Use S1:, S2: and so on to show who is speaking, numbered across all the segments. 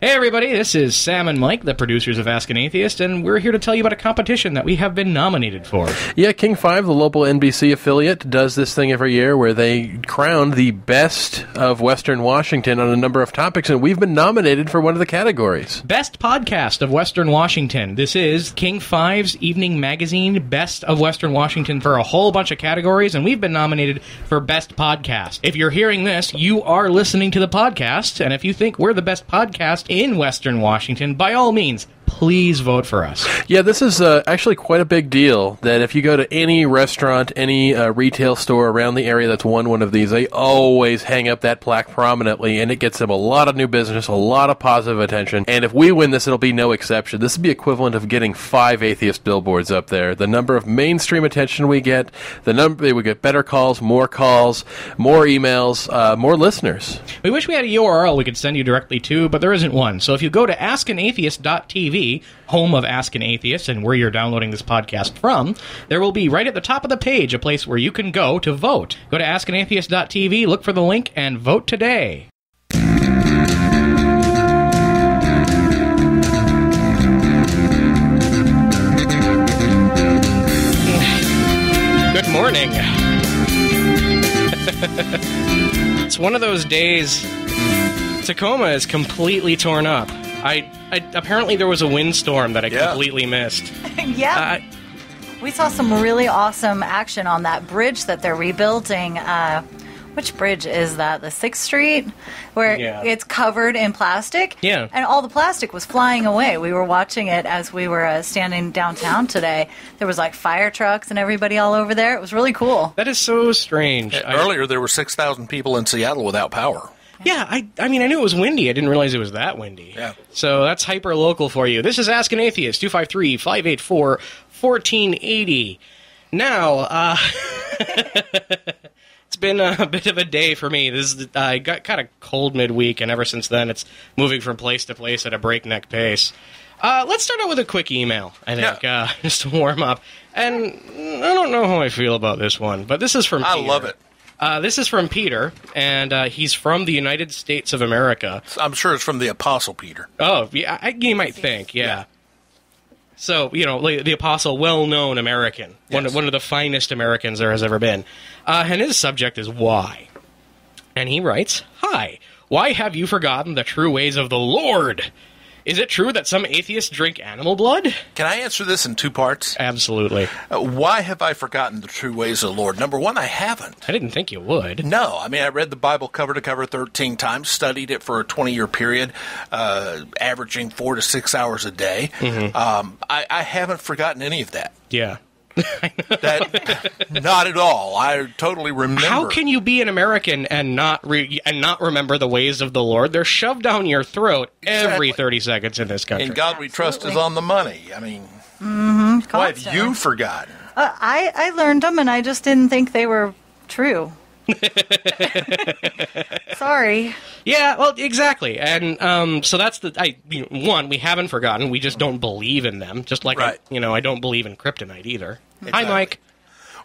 S1: Hey everybody, this is Sam and Mike, the producers of Askin Atheist, and we're here to tell you about a competition that we have been nominated for.
S2: Yeah, King 5, the local NBC affiliate, does this thing every year where they crown the best of Western Washington on a number of topics, and we've been nominated for one of the categories.
S1: Best Podcast of Western Washington. This is King 5's Evening Magazine Best of Western Washington for a whole bunch of categories, and we've been nominated for Best Podcast. If you're hearing this, you are listening to the podcast, and if you think we're the best podcast in Western Washington, by all means, please vote for us.
S2: Yeah, this is actually quite a big deal, that if you go to any restaurant, any retail store around the area that's won one of these, they always hang up that plaque prominently, and it gets them a lot of new business, a lot of positive attention, and if we win this, it'll be no exception. This would be equivalent of getting 5 atheist billboards up there. The number of mainstream attention we get, we get better calls, more emails, more listeners.
S1: We wish we had a URL we could send you directly to, but there isn't one. So if you go to askanatheist.tv, home of Askin Atheist, and where you're downloading this podcast from, there will be right at the top of the page a place where you can go to vote. Go to askanatheist.tv, look for the link, and vote today. Good morning. It's one of those days. Tacoma is completely torn up. Apparently there was a windstorm that I completely missed.
S3: Yeah. We saw some really awesome action on that bridge that they're rebuilding. Which bridge is that? The 6th Street? Where it's covered in plastic?
S1: Yeah.
S3: And all the plastic was flying away. We were watching it as we were standing downtown today. There was like fire trucks and everybody all over there. It was really cool.
S1: That is so strange.
S4: Earlier there were 6,000 people in Seattle without power.
S1: Yeah, I mean, I knew it was windy. I didn't realize it was that windy.
S4: Yeah.
S1: So that's hyper-local for you. This is Ask an Atheist, 253-584-1480. Now, it's been a bit of a day for me. I got kind of cold midweek, and ever since then, it's moving from place to place at a breakneck pace. Let's start out with a quick email, I think, just to warm up. And I don't know how I feel about this one, but this is from Peter.
S4: I love it.
S1: This is from Peter, and he's from the United States of America.
S4: I'm sure it's from the Apostle Peter.
S1: Oh, yeah, you might think, yeah. So, the Apostle, well-known American, one of the finest Americans there has ever been. And his subject is why. And he writes, "Hi, why have you forgotten the true ways of the Lord? Is it true that some atheists drink animal blood?"
S4: Can I answer this in 2 parts?
S1: Absolutely.
S4: Why have I forgotten the true ways of the Lord? Number one, I haven't.
S1: I didn't think you would.
S4: No. I mean, I read the Bible cover to cover 13 times, studied it for a 20-year period, averaging 4 to 6 hours a day. Mm-hmm. I haven't forgotten any of that.
S1: Yeah.
S4: Not at all. I totally remember.
S1: How can you be an American and not remember the ways of the Lord? They're shoved down your throat every 30 seconds in this country.
S4: And God we trust is on the money. I mean, why have you forgotten?
S3: I learned them, and I just didn't think they were true. Sorry.
S1: Yeah, well, exactly. And so that's one, we haven't forgotten. We just don't believe in them. Just like, I don't believe in kryptonite either.
S4: Exactly.
S1: Hi, Mike.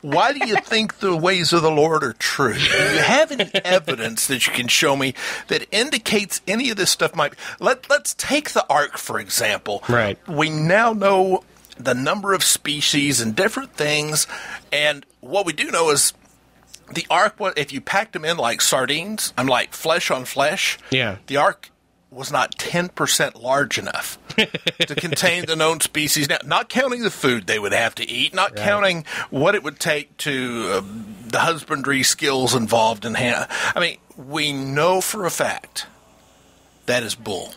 S4: Why do you think the ways of the Lord are true? Do you have any evidence that you can show me that indicates any of this stuff might be? Let's take the ark, for example.
S1: Right.
S4: We now know the number of species and different things, and what we do know is the ark, if you packed them in like sardines, like flesh on flesh, the ark was not 10% large enough to contain the known species. Now, not counting the food they would have to eat, not counting what it would take to the husbandry skills involved in we know for a fact that is bull.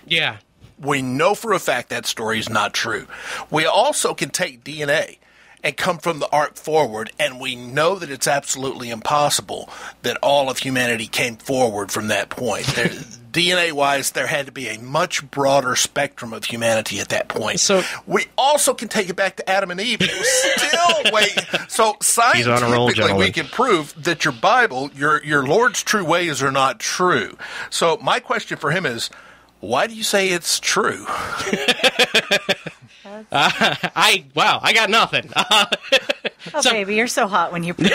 S1: Yeah.
S4: We know for a fact that story is not true. We also can take DNA and come from the ark forward, and we know that it's absolutely impossible that all of humanity came forward from that point. DNA-wise, there had to be a much broader spectrum of humanity at that point. So we also can take it back to Adam and Eve. It was still waiting. So scientifically, we can prove that your Bible, your Lord's true ways are not true. So my question for him is, why do you say it's true?
S1: I got nothing.
S3: Baby, you're so hot when you preach.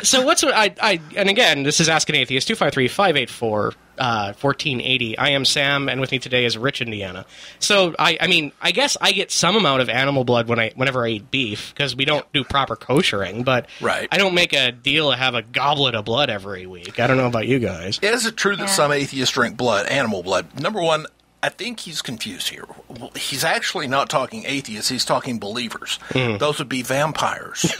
S1: So what's and again, this is Ask an Atheist, 253-584-1480. I am Sam, and with me today is Rich, Indiana. So I guess I get some amount of animal blood whenever I eat beef, because we don't do proper koshering, but
S4: right.
S1: I don't make a deal to have a goblet of blood every week. I don't know about you guys.
S4: Is it true that some atheists drink blood, animal blood? Number one, I think he's confused here. He's actually not talking atheists. He's talking believers. Those would be vampires.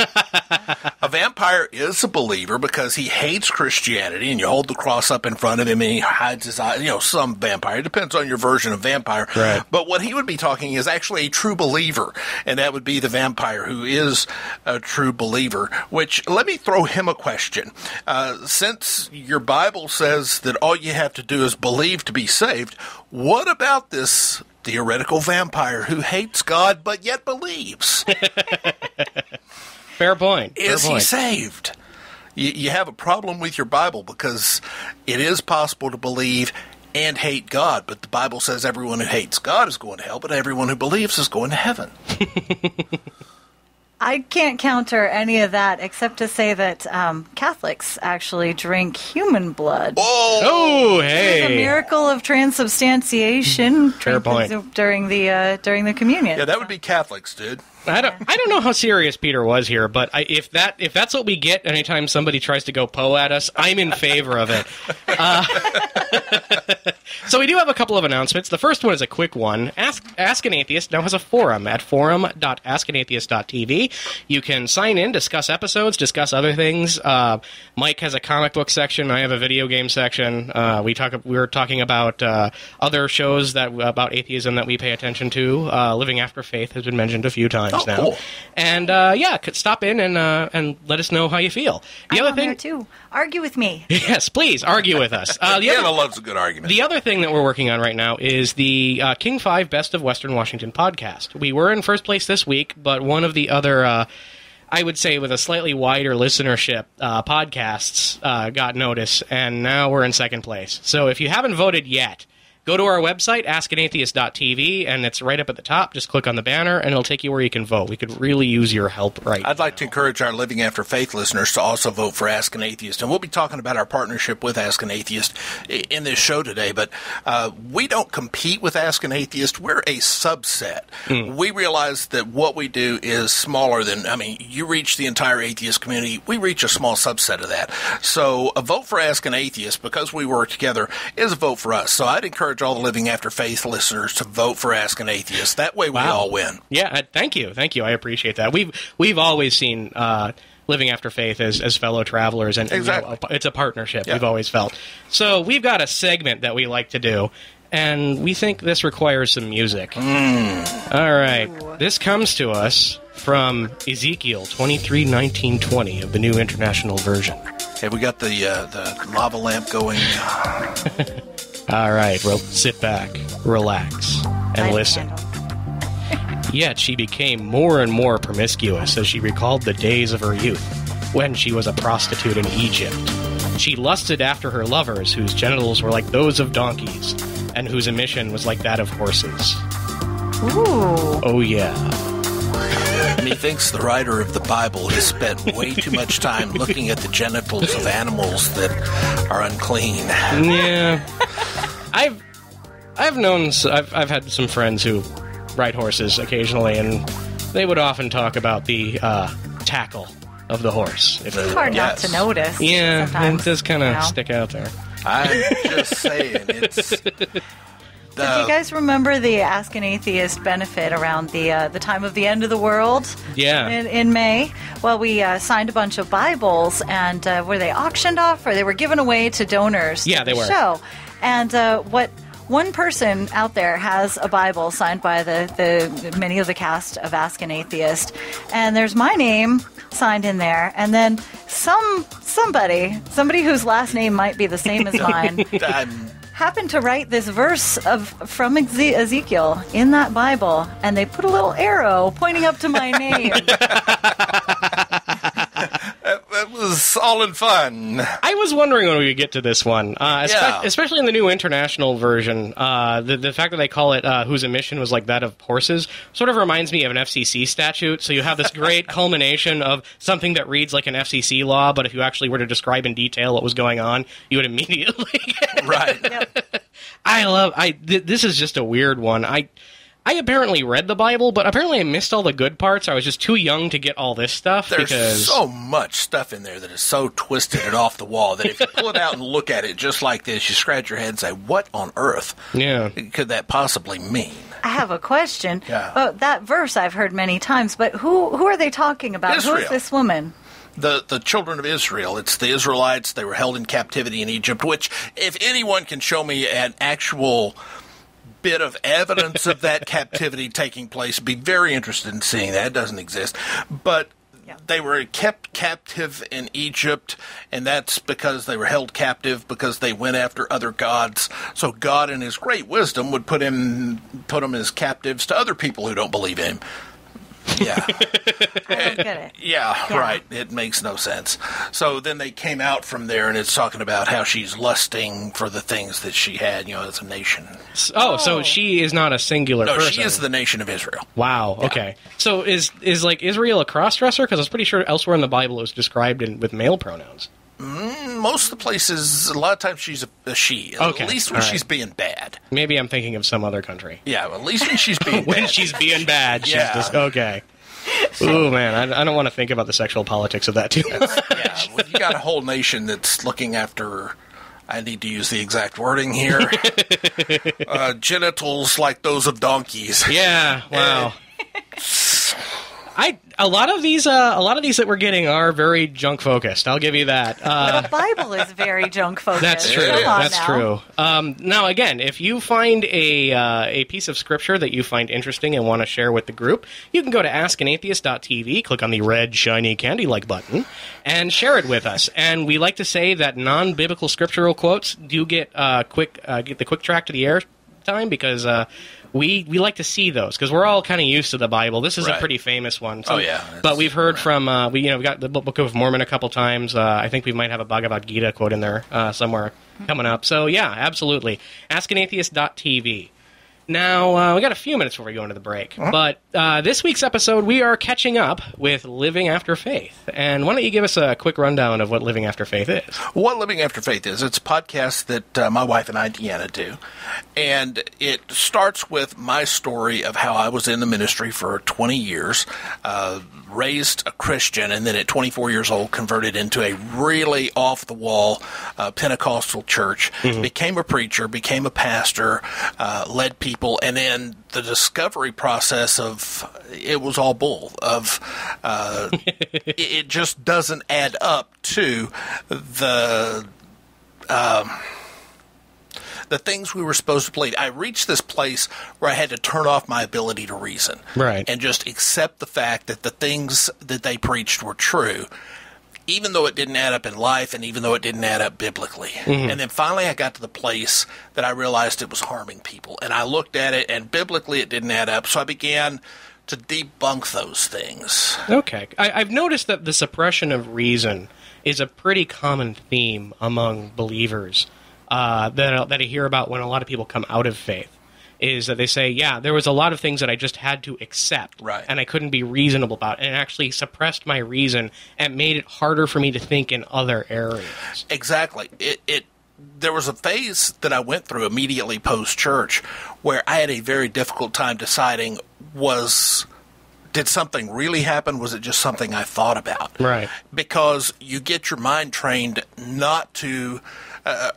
S4: A vampire is a believer because he hates Christianity, and you hold the cross up in front of him and he hides his eyes. Some vampire. It depends on your version of vampire.
S1: Right.
S4: But what he would be talking is actually a true believer, and that would be the vampire who is a true believer. Which, let me throw him a question. Since your Bible says that all you have to do is believe to be saved, what about this theoretical vampire who hates God but yet believes?
S1: Fair point.
S4: Is he saved? You have a problem with your Bible because it is possible to believe and hate God, but the Bible says everyone who hates God is going to hell, but everyone who believes is going to heaven.
S3: I can't counter any of that except to say that Catholics actually drink human blood.
S1: Oh, hey!
S3: It's a miracle of transubstantiation.
S1: Fair point.
S3: During the communion.
S4: Yeah, that would be Catholics, dude.
S1: I don't know how serious Peter was here, but if that's what we get anytime somebody tries to go Poe at us, I'm in favor of it. So we do have a couple of announcements. The first one is a quick one. Ask an Atheist now has a forum at forum.askanatheist.tv. You can sign in, discuss episodes, discuss other things. Mike has a comic book section. I have a video game section. We were talking about other shows about atheism that we pay attention to. Living After Faith has been mentioned a few times now.
S4: Cool.
S1: And stop in and let us know how you feel.
S3: I'm on there too. Argue with me.
S1: Yes, please argue with us.
S4: Indiana loves a good argument.
S1: The other thing that we're working on right now is the King 5 Best of Western Washington podcast. We were in first place this week, but one of the other, I would say with a slightly wider listenership, podcasts got notice, and now we're in second place. So if you haven't voted yet, go to our website, askanatheist.tv, and it's right up at the top. Just click on the banner, and it'll take you where you can vote. We could really use your help right now.
S4: I'd like to encourage our Living After Faith listeners to also vote for Ask an Atheist. And we'll be talking about our partnership with Ask an Atheist in this show today. But we don't compete with Ask an Atheist. We're a subset. We realize that what we do is smaller than, you reach the entire atheist community. We reach a small subset of that. So a vote for Ask an Atheist, because we work together, is a vote for us. So I'd encourage all the Living After Faith listeners to vote for Ask an Atheist. That way we all win.
S1: Yeah, thank you. I appreciate that. We've always seen Living After Faith as fellow travelers, and
S4: exactly.
S1: It's a partnership. Yeah. We've always felt. So we've got a segment that we like to do, and we think this requires some music. All right. Ooh. This comes to us from Ezekiel 23:19-20 of the New International Version.
S4: Hey, we got the lava lamp going.
S1: All right, well, sit back, relax, and listen. Yet she became more and more promiscuous as she recalled the days of her youth, when she was a prostitute in Egypt. She lusted after her lovers, whose genitals were like those of donkeys, and whose emission was like that of horses.
S3: Ooh.
S1: Oh, yeah.
S4: Methinks the writer of the Bible has spent way too much time looking at the genitals of animals that are unclean.
S1: Yeah. I've had some friends who ride horses occasionally, and they would often talk about the tackle of the horse.
S3: It's hard not to notice.
S1: Yeah,
S3: sometimes,
S1: it does kind of stick out there.
S4: I'm just saying, it's...
S3: Do you guys remember the Ask an Atheist benefit around the time of the end of the world?
S1: Yeah.
S3: In May? Well, we signed a bunch of Bibles, and were they auctioned off, or they were given away to donors?
S1: Yeah,
S3: to
S1: they
S3: the
S1: were.
S3: Show. And what one person out there has a Bible signed by the many of the cast of Ask an Atheist, and there's my name signed in there, and then somebody whose last name might be the same as mine. Happened to write this verse from Ezekiel in that Bible, and they put a little arrow pointing up to my name.
S4: That was it's all in fun.
S1: I was wondering when we would get to this one, especially in the new international version. The fact that they call it whose emission was like that of horses sort of reminds me of an FCC statute. So you have this great culmination of something that reads like an FCC law, but if you actually were to describe in detail what was going on, you would immediately
S4: Right.
S3: Yep.
S1: This is just a weird one. I apparently read the Bible, but apparently I missed all the good parts. I was just too young to get all this stuff.
S4: There's so much stuff in there that is so twisted and off the wall that if you pull it out and look at it just like this, you scratch your head and say, what on earth could that possibly mean?
S3: I have a question.
S4: Yeah.
S3: That verse I've heard many times, but who are they talking about?
S4: Israel.
S3: Who is this woman?
S4: The children of Israel. It's the Israelites. They were held in captivity in Egypt, which, if anyone can show me an actual bit of evidence of that captivity taking place, be very interested in seeing that. It doesn't exist. But they were kept captive in Egypt, and that's because they were held captive because they went after other gods. So God, in his great wisdom, would put them as captives to other people who don't believe him. Yeah.
S3: I don't get it.
S4: Yeah, right. It makes no sense. So then they came out from there, and it's talking about how she's lusting for the things that she had, as a nation.
S1: So she is not a singular person.
S4: No, she is the nation of Israel.
S1: Wow, okay. So is like Israel a cross-dresser? Because I was pretty sure elsewhere in the Bible it was described with male pronouns.
S4: Most of the places, a lot of times she's a she.
S1: Okay.
S4: At least when she's being bad.
S1: Maybe I'm thinking of some other country.
S4: Yeah, at least when she's being
S1: when
S4: bad.
S1: she's being bad, she's just okay. Ooh, man, I don't want to think about the sexual politics of that too much.
S4: Yeah, well, you got a whole nation that's looking after, I need to use the exact wording here, genitals like those of donkeys.
S1: Yeah, wow. A lot of these that we're getting are very junk focused. I'll give you that.
S3: The Bible is very junk focused.
S1: That's true.
S3: Come on
S1: That's
S3: now.
S1: true. Now, again, if you find a piece of scripture that you find interesting and want to share with the group, you can go to askanatheist.tv, click on the red shiny candy-like button, and share it with us. And we like to say that non-biblical scriptural quotes do get the quick track to the air time because. We like to see those because we're all kind of used to the Bible. This is a pretty famous one. So, but we've heard from we got the Book of Mormon a couple times. I think we might have a Bhagavad Gita quote in there somewhere coming up. So yeah, absolutely. AskAnAtheist.tv. Now, we got a few minutes before we go into the break, but this week's episode, we are catching up with Living After Faith. And why don't you give us a quick rundown of what Living After Faith is?
S4: What Living After Faith is, it's a podcast that my wife and I, Deanna, do. And it starts with my story of how I was in the ministry for 20 years, raised a Christian, and then at 24 years old converted into a really off-the-wall Pentecostal church, became a preacher, became a pastor, led people, and then the discovery process of it was all bull, of it just doesn't add up to the things we were supposed to believe. I reached this place where I had to turn off my ability to reason.
S1: Right.
S4: And just accept the fact that the things that they preached were true, even though it didn't add up in life and even though it didn't add up biblically. And then finally I got to the place that I realized it was harming people. And I looked at it, and biblically it didn't add up, so I began to debunk those things.
S1: Okay. I've noticed that the suppression of reason is a pretty common theme among believers. That I hear about when a lot of people come out of faith, is that they say, yeah, there was a lot of things that I just had to accept, and I couldn't be reasonable about, and it actually suppressed my reason and made it harder for me to think in other areas.
S4: Exactly. There was a phase that I went through immediately post-church where I had a very difficult time deciding, did something really happen? Was it just something I thought about?
S1: Right.
S4: Because you get your mind trained not to...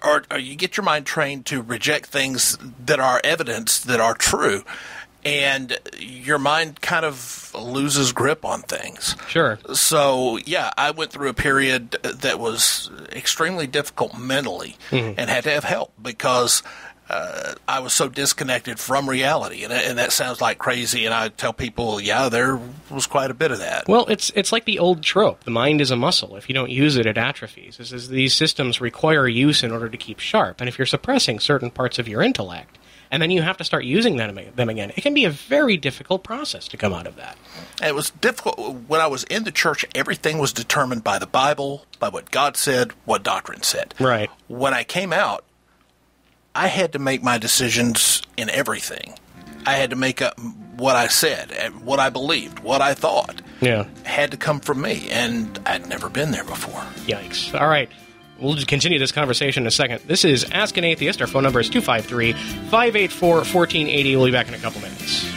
S4: or you get your mind trained to reject things that are evidence that are true, and your mind kind of loses grip on things.
S1: Sure.
S4: So, yeah, I went through a period that was extremely difficult mentally and had to have help because I was so disconnected from reality, and that sounds like crazy, and I tell people, yeah, there was quite a bit of that.
S1: Well, it's like the old trope, the mind is a muscle. If you don't use it, it atrophies. These systems require use in order to keep sharp, and if you're suppressing certain parts of your intellect, and then you have to start using them again. It can be a very difficult process to come out of that.
S4: And it was difficult. When I was in the church, everything was determined by the Bible, by what God said, what doctrine said.
S1: Right.
S4: When I came out, I had to make my decisions in everything. I had to make up what I said, what I believed, what I thought.
S1: Yeah.
S4: Had to come from me, and I'd never been there before.
S1: Yikes. All right. We'll continue this conversation in a second. This is Ask an Atheist. Our phone number is 253-584-1480. We'll be back in a couple minutes.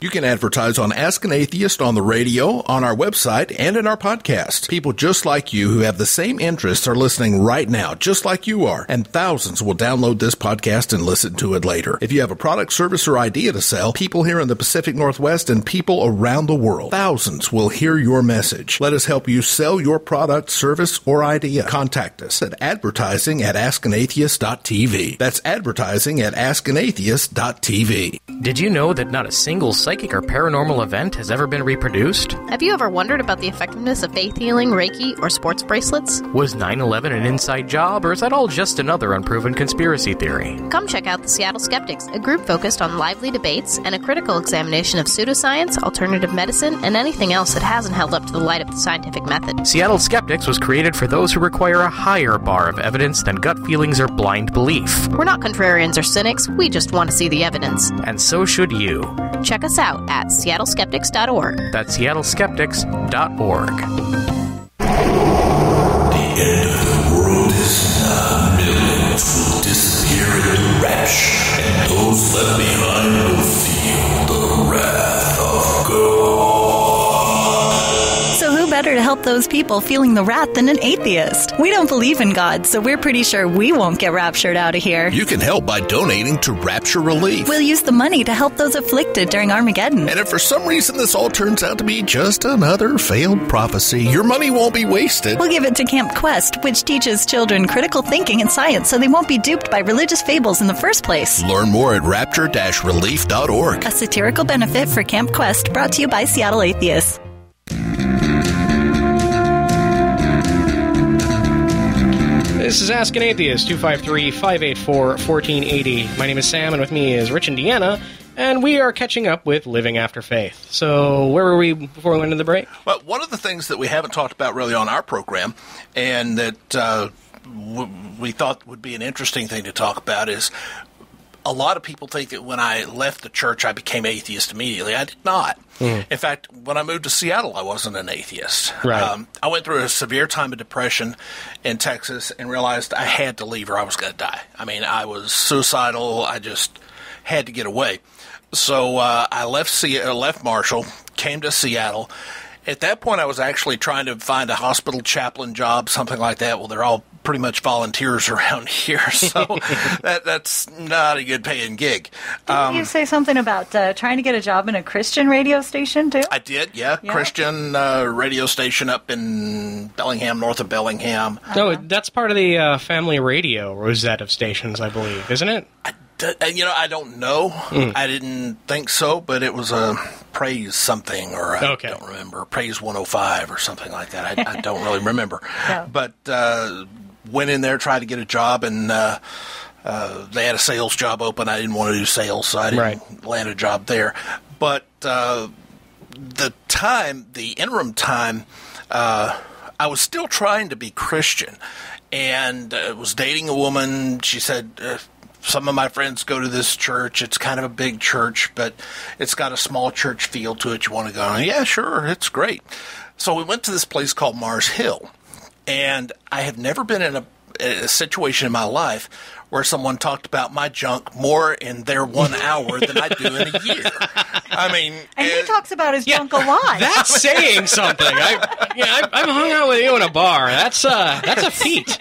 S4: You can advertise on Ask an Atheist on the radio, on our website, and in our podcast. People just like you who have the same interests are listening right now, just like you are, and thousands will download this podcast and listen to it later. If you have a product, service, or idea to sell, people here in the Pacific Northwest and people around the world, thousands will hear your message. Let us help you sell your product, service, or idea. Contact us at advertising@askanatheist.tv. That's advertising@askanatheist.tv.
S1: Did you know that not a single psychic or paranormal event has ever been reproduced?
S5: Have you ever wondered about the effectiveness of faith healing, Reiki, or sports bracelets?
S1: Was 9/11 an inside job, or is that all just another unproven conspiracy theory?
S5: Come check out the Seattle Skeptics, a group focused on lively debates and a critical examination of pseudoscience, alternative medicine, and anything else that hasn't held up to the light of the scientific method.
S1: Seattle Skeptics was created for those who require a higher bar of evidence than gut feelings or blind belief.
S5: We're not contrarians or cynics, we just want to see the evidence.
S1: And so should you.
S5: Check us out at seattleskeptics.org.
S1: That's seattleskeptics.org.
S6: The end of the world is nigh. Millions will disappear in the rapture, and those left behind will feel the wrath of God.
S3: So who better to help those people feeling the wrath than an atheist? We don't believe in God, so we're pretty sure we won't get raptured out of here.
S4: You can help by donating to Rapture Relief.
S3: We'll use the money to help those afflicted during Armageddon.
S4: And if for some reason this all turns out to be just another failed prophecy, your money won't be wasted.
S3: We'll give it to Camp Quest, which teaches children critical thinking and science so they won't be duped by religious fables in the first place.
S4: Learn more at rapture-relief.org.
S3: A satirical benefit for Camp Quest, brought to you by Seattle Atheists.
S1: This is Ask an Atheist, 253-584-1480. My name is Sam, and with me is Rich and Deanna, and we are catching up with Living After Faith. So, where were we before we went into the break?
S4: Well, one of the things that we haven't talked about really on our program, and that we thought would be an interesting thing to talk about, is a lot of people think that when I left the church, I became atheist immediately. I did not. In fact, when I moved to Seattle, I wasn't an atheist.
S1: Right.
S4: I went through a severe time of depression in Texas and realized I had to leave or I was going to die. I mean, I was suicidal. I just had to get away. So I left Marshall, came to Seattle. At that point, I was actually trying to find a hospital chaplain job, something like that. Well, they're all pretty much volunteers around here, so that's not a good paying gig.
S3: Didn't you say something about trying to get a job in a Christian radio station, too?
S4: I did, yeah. Christian radio station up in Bellingham, north of Bellingham.
S1: No, that's part of the family radio rosette of stations, I believe, isn't it?
S4: I don't know. I didn't think so, but it was a Praise something, or I don't remember. Praise 105 or something like that. I don't really remember. No. But went in there, tried to get a job, and they had a sales job open. I didn't want to do sales, so I didn't land a job there. But the interim time, I was still trying to be Christian, and was dating a woman. She said, some of my friends go to this church. It's kind of a big church, but it's got a small church feel to it. You want to go? Yeah, sure. It's great. So we went to this place called Mars Hill, and I have never been in a situation in my life where someone talked about my junk more in their 1 hour than I do in a year. I mean,
S3: and he talks about his junk a lot.
S1: That's saying something. I've hung out with you in a bar. That's a feat.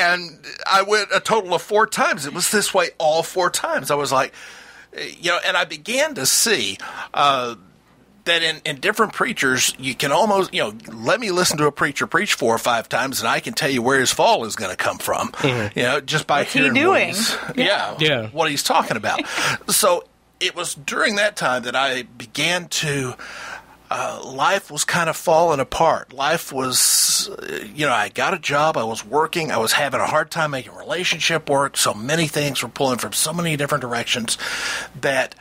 S4: And I went a total of 4 times. It was this way all 4 times. I was like, and I began to see that in different preachers, you can almost, let me listen to a preacher preach 4 or 5 times, and I can tell you where his fall is going to come from. Just by hearing what he's talking about. So it was during that time that I began to life was kind of falling apart. Life was, I got a job, I was working, I was having a hard time making relationship work, so many things were pulling from so many different directions that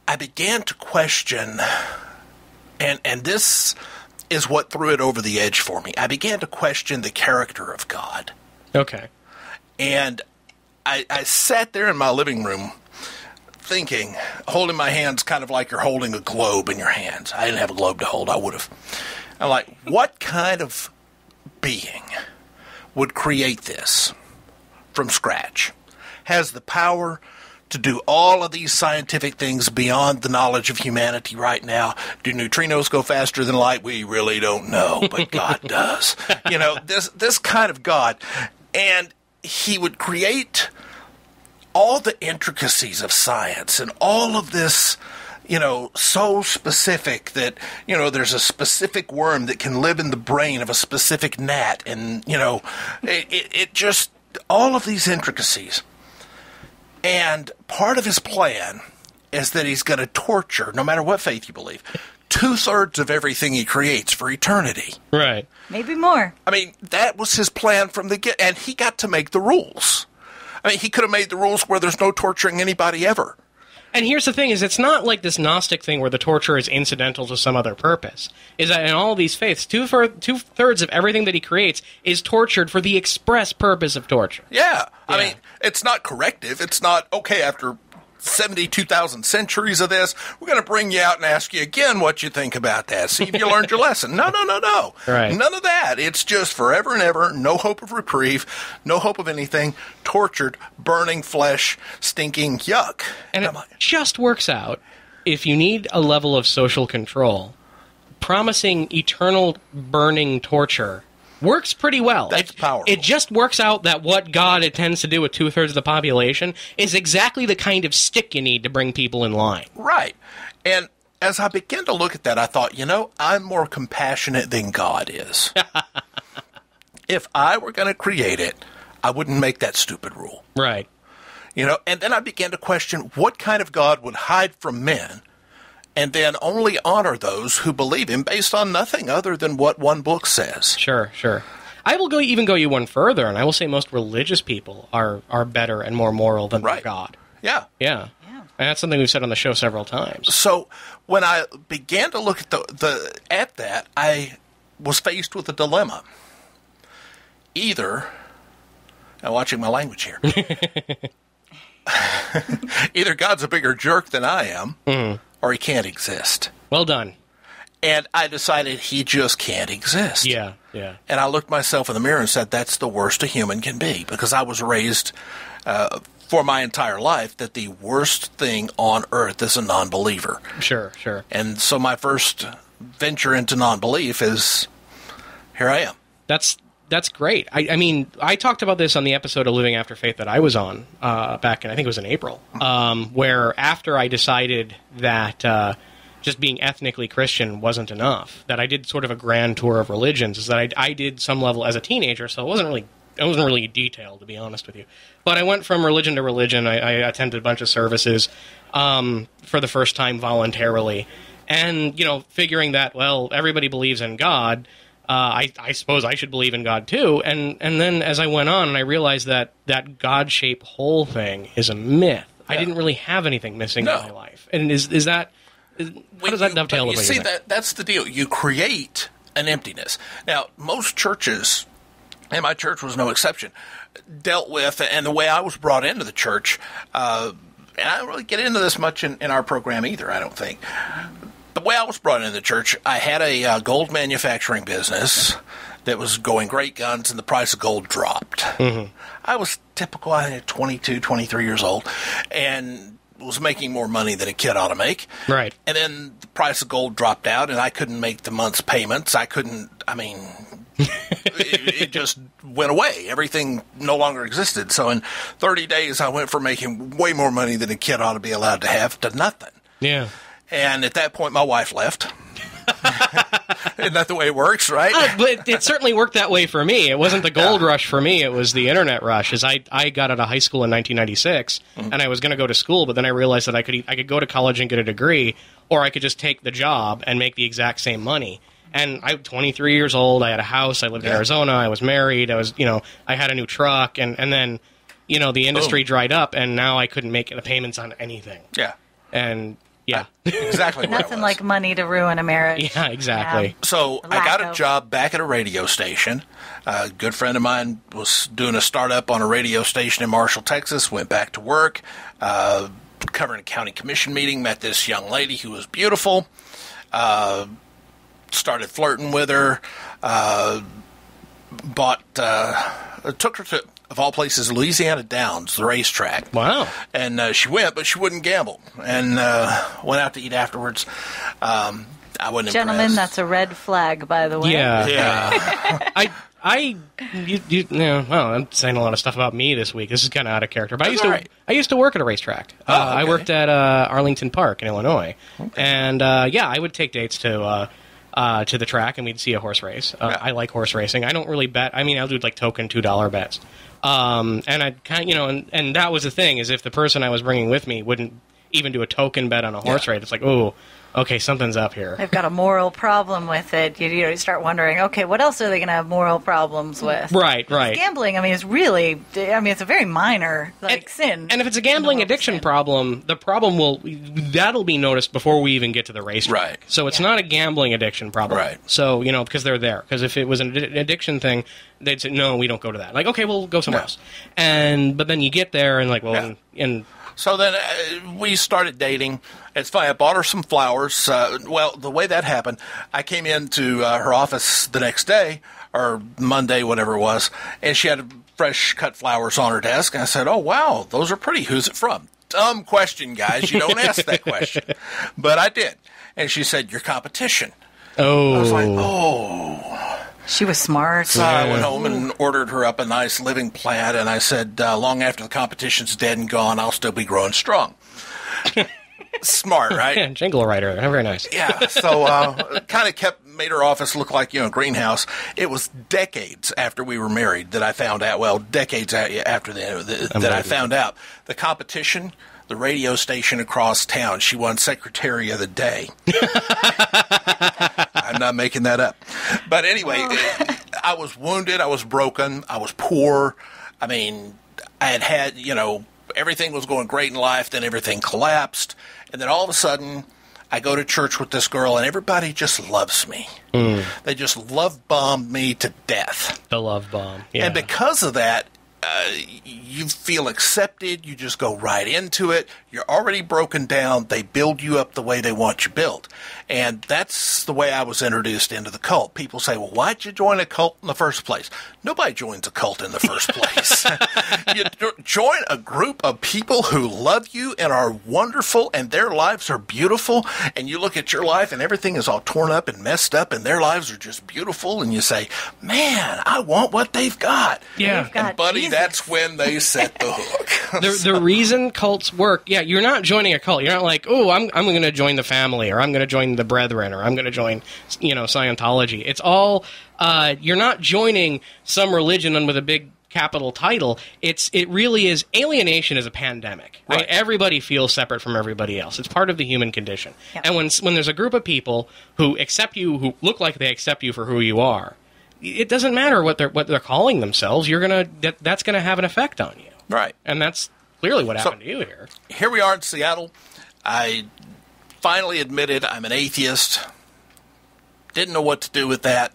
S4: I began to question, and this is what threw it over the edge for me. I began to question the character of God.
S1: Okay.
S4: And I sat there in my living room thinking, holding my hands kind of like you're holding a globe in your hands. I didn't have a globe to hold. I would have. I'm like, what kind of being would create this from scratch? Has the power to do all of these scientific things beyond the knowledge of humanity right now? Do neutrinos go faster than light? We really don't know, but God does. This kind of God. And he would create all the intricacies of science and all of this, so specific that, there's a specific worm that can live in the brain of a specific gnat. And, it just, all of these intricacies. And part of his plan is that he's going to torture, no matter what faith you believe, 2/3 of everything he creates for eternity.
S1: Right.
S3: Maybe more.
S4: I mean, that was his plan from the get, and he got to make the rules. I mean, he could have made the rules where there's no torturing anybody ever.
S1: And here's the thing, is it's not like this Gnostic thing where the torture is incidental to some other purpose. Is that in all these faiths, 2/3 of everything that he creates is tortured for the express purpose of torture.
S4: Yeah. I mean, it's not corrective. It's not, okay, after 72,000 centuries of this, we're going to bring you out and ask you again what you think about that. See if you learned your lesson. No.
S1: Right.
S4: None of that. It's just forever and ever, no hope of reprieve, no hope of anything, tortured, burning flesh, stinking yuck.
S1: And it just works out, if you need a level of social control, promising eternal burning torture works pretty well.
S4: That's powerful.
S1: It just works out that what God intends to do with 2/3 of the population is exactly the kind of stick you need to bring people in line.
S4: Right. And as I began to look at that, I thought, I'm more compassionate than God is. If I were going to create it, I wouldn't make that stupid rule.
S1: Right.
S4: And then I began to question what kind of God would hide from men and then only honor those who believe him based on nothing other than what one book says.
S1: Sure. I will even go you one further, and I will say most religious people are better and more moral than their God.
S4: Yeah.
S1: And that's something we've said on the show several times.
S4: So when I began to look at that, I was faced with a dilemma. Either, I'm watching my language here, either God's a bigger jerk than I am, or he can't exist.
S1: Well done.
S4: And I decided he just can't exist.
S1: Yeah.
S4: And I looked myself in the mirror and said, that's the worst a human can be, because I was raised for my entire life that the worst thing on earth is a non-believer.
S1: Sure.
S4: And so my first venture into non-belief is, here I am.
S1: That's great. I mean, I talked about this on the episode of Living After Faith that I was on back in, I think it was in April, where after I decided that just being ethnically Christian wasn't enough, that I did sort of a grand tour of religions, is that I did some level as a teenager, so it wasn't really detailed, to be honest with you. But I went from religion to religion. I attended a bunch of services for the first time voluntarily, and, figuring that, well, everybody believes in God, I suppose I should believe in God too. And then as I went on, and I realized that God-shaped whole thing is a myth. Yeah. I didn't really have anything missing in my life. And is that how does that dovetail with what you're saying?
S4: That's the deal. You create an emptiness. Now, most churches, and my church was no exception, dealt with, and the way I was brought into the church, and I don't really get into this much in our program either, I don't think. The way I was brought into the church, I had a gold manufacturing business that was going great guns, and the price of gold dropped. Mm-hmm. I was typical, I think, 22, 23 years old, and was making more money than a kid ought to make.
S1: Right.
S4: And then the price of gold dropped out, and I couldn't make the month's payments. It just went away. Everything no longer existed. So in 30 days, I went from making way more money than a kid ought to be allowed to have to nothing.
S1: Yeah.
S4: And at that point, my wife left. Isn't that the way it works, right?
S1: But it certainly worked that way for me. It wasn't the gold rush for me. It was the internet rush. As I got out of high school in 1996, and I was going to go to school, but then I realized that I could go to college and get a degree, or I could just take the job and make the exact same money. And I'm 23 years old. I had a house. I lived in Arizona. I was married. I had a new truck, and then, the industry dried up, and now I couldn't make the payments on anything.
S4: Yeah.
S1: And yeah,
S4: exactly.
S3: Nothing like money to ruin a marriage.
S1: Yeah, exactly.
S3: Yeah.
S4: So I got a job back at a radio station. A good friend of mine was doing a startup on a radio station in Marshall, Texas. Went back to work, covering a county commission meeting. Met this young lady who was beautiful. Started flirting with her. Took her to, of all places, Louisiana Downs, the racetrack.
S1: Wow.
S4: And she went, but she wouldn't gamble. And went out to eat afterwards. I wasn't
S3: Gentlemen,
S4: impressed.
S3: that's a red flag, by the way.
S1: Yeah.
S4: Yeah.
S1: Well, I'm saying a lot of stuff about me this week. This is kind of out of character, but
S4: That's
S1: I used to work at a racetrack.
S4: Oh, okay.
S1: I worked at Arlington Park in Illinois, and I would take dates to the track, and we'd see a horse race. I like horse racing. I don't really bet. I mean, I'll do like token $2 bets, and I kind of, and that was the thing, is if the person I was bringing with me wouldn't even do a token bet on a horse race, it's like, oh, okay, something's up here.
S3: They've got a moral problem with it. You start wondering, okay, what else are they going to have moral problems with?
S1: Right.
S3: Gambling, it's a very minor sin.
S1: And if it's a gambling addiction problem, that'll be noticed before we even get to the racetrack.
S4: Right.
S1: So it's not a gambling addiction problem.
S4: Right.
S1: So, because they're there. Because if it was an addiction thing, they'd say, no, we don't go to that. Like, okay, we'll go somewhere else. But then you get there and like, well, and
S4: So then we started dating. It's funny. I bought her some flowers. The way that happened, I came into her office the next day, or Monday, whatever it was, and she had fresh cut flowers on her desk. And I said, oh, wow, those are pretty. Who's it from? Dumb question, guys. You don't ask that question. But I did. And she said, your competition.
S1: Oh.
S4: I was like, oh.
S3: She was smart.
S4: So I went home and ordered her up a nice living plant, and I said, long after the competition's dead and gone, I'll still be growing strong. Smart, right?
S1: Yeah, jingle writer. Very nice.
S4: Yeah, so kind of made her office look like, a greenhouse. It was decades after we were married that I found out, decades after that I found out. The competition, the radio station across town, she won Secretary of the Day. I'm not making that up. But anyway, I was wounded. I was broken. I was poor. I mean, I had, everything was going great in life. Then everything collapsed. And then all of a sudden, I go to church with this girl, and everybody just loves me. They just love-bombed me to death.
S1: The love bomb. Yeah.
S4: And because of that, you feel accepted. You just go right into it. You're already broken down. They build you up the way they want you built. And that's the way I was introduced into the cult. People say, well, why'd you join a cult in the first place? Nobody joins a cult in the first place. You join a group of people who love you and are wonderful, and their lives are beautiful. And you look at your life, and everything is all torn up and messed up, and their lives are just beautiful. And you say, man, I want what they've got.
S1: Yeah.
S4: And buddy, that's when they set the hook.
S1: The reason cults work, you're not joining a cult. You're not like, oh, I'm going to join the family, or I'm going to join the Brethren, or I'm going to join, Scientology. It's all, you're not joining some religion with a big capital title. It really is, alienation is a pandemic. Right? Everybody feels separate from everybody else. It's part of the human condition. Yep. And when there's a group of people who accept you, who look like they accept you for who you are, it doesn't matter what they're calling themselves. That's gonna have an effect on you,
S4: right?
S1: And that's clearly what happened to you here.
S4: Here we are in Seattle. I finally admitted I'm an atheist. Didn't know what to do with that.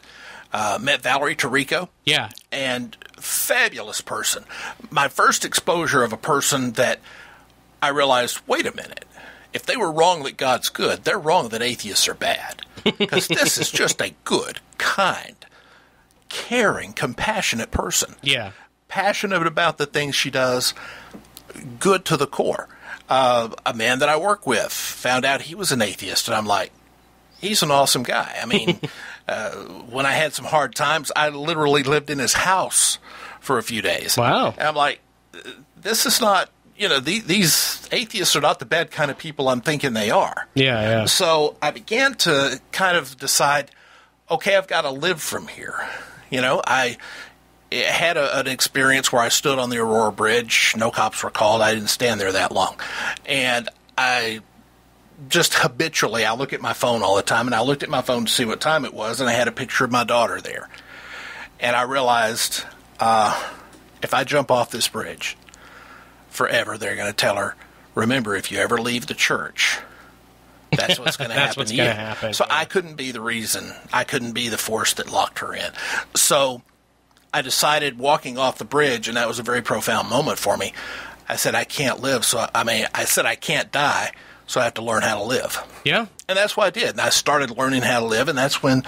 S4: Met Valerie Tarico.
S1: Yeah,
S4: and fabulous person. My first exposure of a person that I realized, wait a minute. If they were wrong that God's good, they're wrong that atheists are bad. Because this is just a good, kind, caring, compassionate person.
S1: Yeah.
S4: Passionate about the things she does, good to the core. A man that I work with found out he was an atheist, and I'm like, he's an awesome guy. I mean, when I had some hard times, I literally lived in his house for a few days.
S1: Wow.
S4: And I'm like, this is not, these atheists are not the bad kind of people I'm thinking they are.
S1: Yeah.
S4: So I began to kind of decide, okay, I've got to live from here. I had an experience where I stood on the Aurora Bridge. No cops were called. I didn't stand there that long. And I just habitually, I look at my phone all the time, and I looked at my phone to see what time it was, and I had a picture of my daughter there. And I realized, if I jump off this bridge forever, they're going to tell her, remember, if you ever leave the church, that's what's going to happen to you. So I couldn't be the reason. I couldn't be the force that locked her in. So I decided walking off the bridge, and that was a very profound moment for me. I said, I can't live. I said, I can't die, so I have to learn how to live.
S1: Yeah.
S4: And that's what I did. And I started learning how to live, and that's when,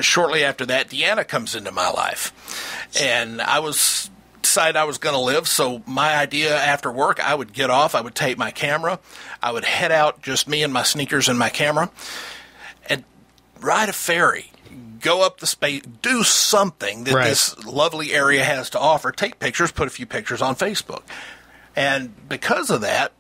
S4: shortly after that, Deanna comes into my life. And I decided I was going to live, so my idea after work, I would get off, I would take my camera, I would head out, just me and my sneakers and my camera, and ride a ferry, go up the space, do something that this lovely area has to offer, take pictures, put a few pictures on Facebook. And because of that,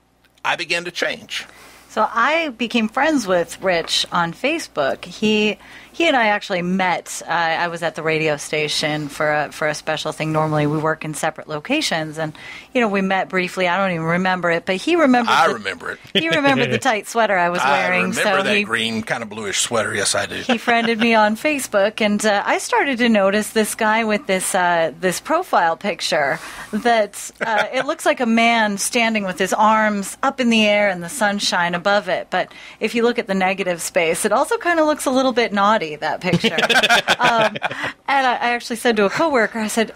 S4: I began to change.
S3: So I became friends with Rich on Facebook. He and I actually met. I was at the radio station for a special thing. Normally we work in separate locations, and we met briefly. I don't even remember it, but he remembered.
S4: I remember it.
S3: He remembered the tight sweater I was wearing.
S4: I remember that green kind of bluish sweater. Yes, I do.
S3: He friended me on Facebook, and I started to notice this guy with this profile picture that it looks like a man standing with his arms up in the air and the sunshine above it. But if you look at the negative space, it also kind of looks a little bit naughty, that picture. And I actually said to a coworker, I said,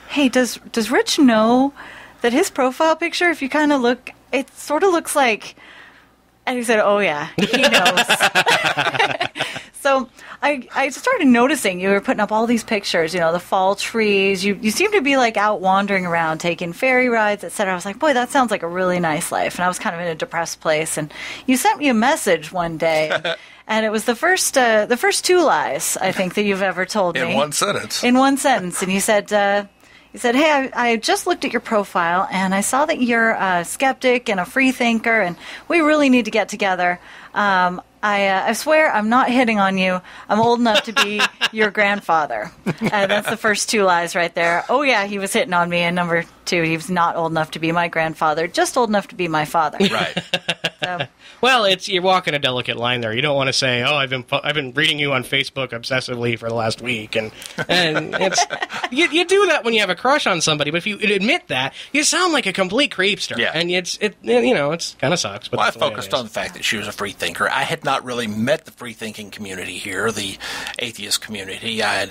S3: hey, does Rich know that his profile picture, if you kind of look, it sort of looks like... And he said, oh, yeah, he knows. So I started noticing you were putting up all these pictures, the fall trees. You seem to be like out wandering around, taking ferry rides, etc. I was like, boy, that sounds like a really nice life. And I was kind of in a depressed place. And you sent me a message one day, and it was the first two lies, I think, that you've ever told me.
S4: In one sentence.
S3: In one sentence. And you said, hey, I just looked at your profile, and I saw that you're a skeptic and a free thinker, and we really need to get together. I swear I'm not hitting on you. I'm old enough to be your grandfather. That's the first two lies right there. Oh, yeah, he was hitting on me. And number two, he was not old enough to be my grandfather, just old enough to be my father.
S4: Right.
S3: So.
S1: Well, you're walking a delicate line there. You don't want to say, "Oh, I've been reading you on Facebook obsessively for the last week," and it's you do that when you have a crush on somebody. But if you admit that, you sound like a complete creepster.
S4: Yeah.
S1: And it's kind of sucks. But
S4: I focused on the fact that she was a free thinker. I had not really met the free thinking community here, the atheist community. I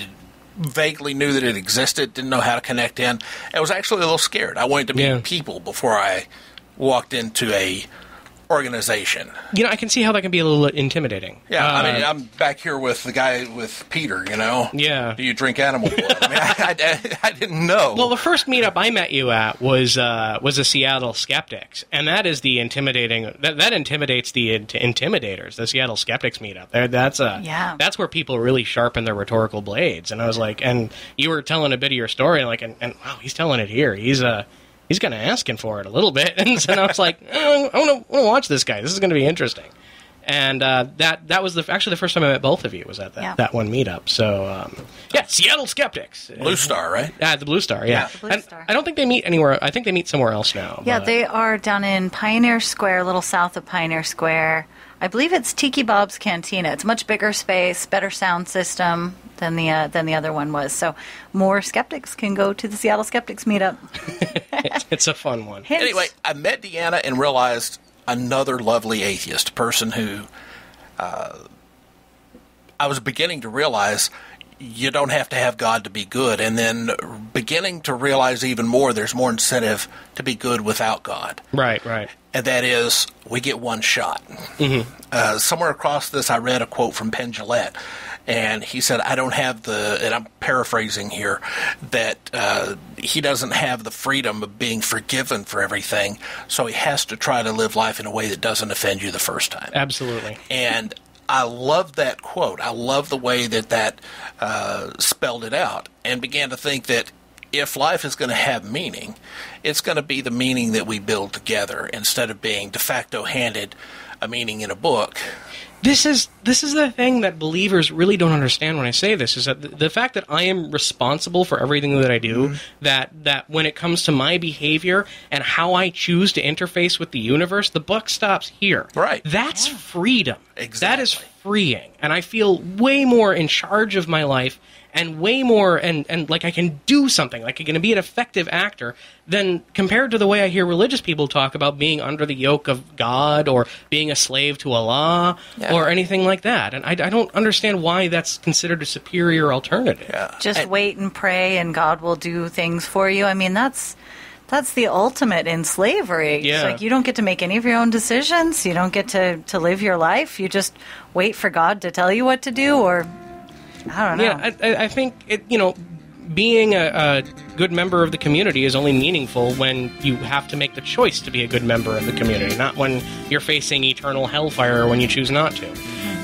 S4: vaguely knew that it existed, didn't know how to connect in. I was actually a little scared. I wanted to meet people before I walked into a organization.
S1: I can see how that can be a little intimidating.
S4: Yeah, I'm back here with the guy with Peter,
S1: Yeah.
S4: Do you drink animal blood? I didn't know.
S1: Well, the first meetup I met you at was the Seattle Skeptics, and that is the intimidating. That intimidates the intimidators. The Seattle Skeptics meetup. That's where people really sharpen their rhetorical blades. And I was like, and you were telling a bit of your story, and wow, he's telling it here. He's kind of asking for it a little bit. And so I was like, I want to watch this guy. This is going to be interesting. And that was actually the first time I met both of you was at that one meetup. So, Seattle Skeptics.
S4: Blue Star, right?
S1: The Blue Star, yeah.
S3: The Blue Star.
S1: I don't think they meet anywhere. I think they meet somewhere else now.
S3: Yeah, they are down in Pioneer Square, a little south of Pioneer Square. I believe it's Tiki Bob's Cantina. It's a much bigger space, better sound system than the other one was. So more skeptics can go to the Seattle Skeptics meetup.
S1: It's a fun one.
S3: Hence.
S4: Anyway, I met Deanna and realized another lovely atheist person who I was beginning to realize you don't have to have God to be good, and then beginning to realize even more there's more incentive to be good without God.
S1: Right.
S4: And that is, we get one shot.
S1: Mm-hmm.
S4: Somewhere across this, I read a quote from Penn Jillette, and he said, I don't have and I'm paraphrasing here, that he doesn't have the freedom of being forgiven for everything, so he has to try to live life in a way that doesn't offend you the first time.
S1: Absolutely.
S4: And I love that quote. I love the way that spelled it out, and began to think that if life is going to have meaning, it's going to be the meaning that we build together instead of being de facto handed a meaning in a book.
S1: This is the thing that believers really don't understand when I say this, is that the fact that I am responsible for everything that I do, that when it comes to my behavior and how I choose to interface with the universe, the buck stops here.
S4: Right.
S1: That's freedom.
S4: Exactly.
S1: That is freeing. And I feel way more in charge of my life and way more and like I can do something, like I can be an effective actor than compared to the way I hear religious people talk about being under the yoke of God or being a slave to Allah or anything like that. And I don't understand why that's considered a superior alternative.
S4: Yeah.
S3: Just wait and pray and God will do things for you. I mean, that's the ultimate in slavery.
S1: Yeah.
S3: It's like you don't get to make any of your own decisions. You don't get to live your life. You just wait for God to tell you what to do, or I don't know.
S1: Yeah, I think being a good member of the community is only meaningful when you have to make the choice to be a good member of the community, not when you're facing eternal hellfire or when you choose not to.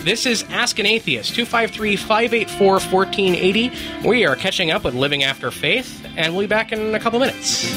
S1: This is Ask an Atheist, 253-584-1480. We are catching up with Living After Faith, and we'll be back in a couple minutes.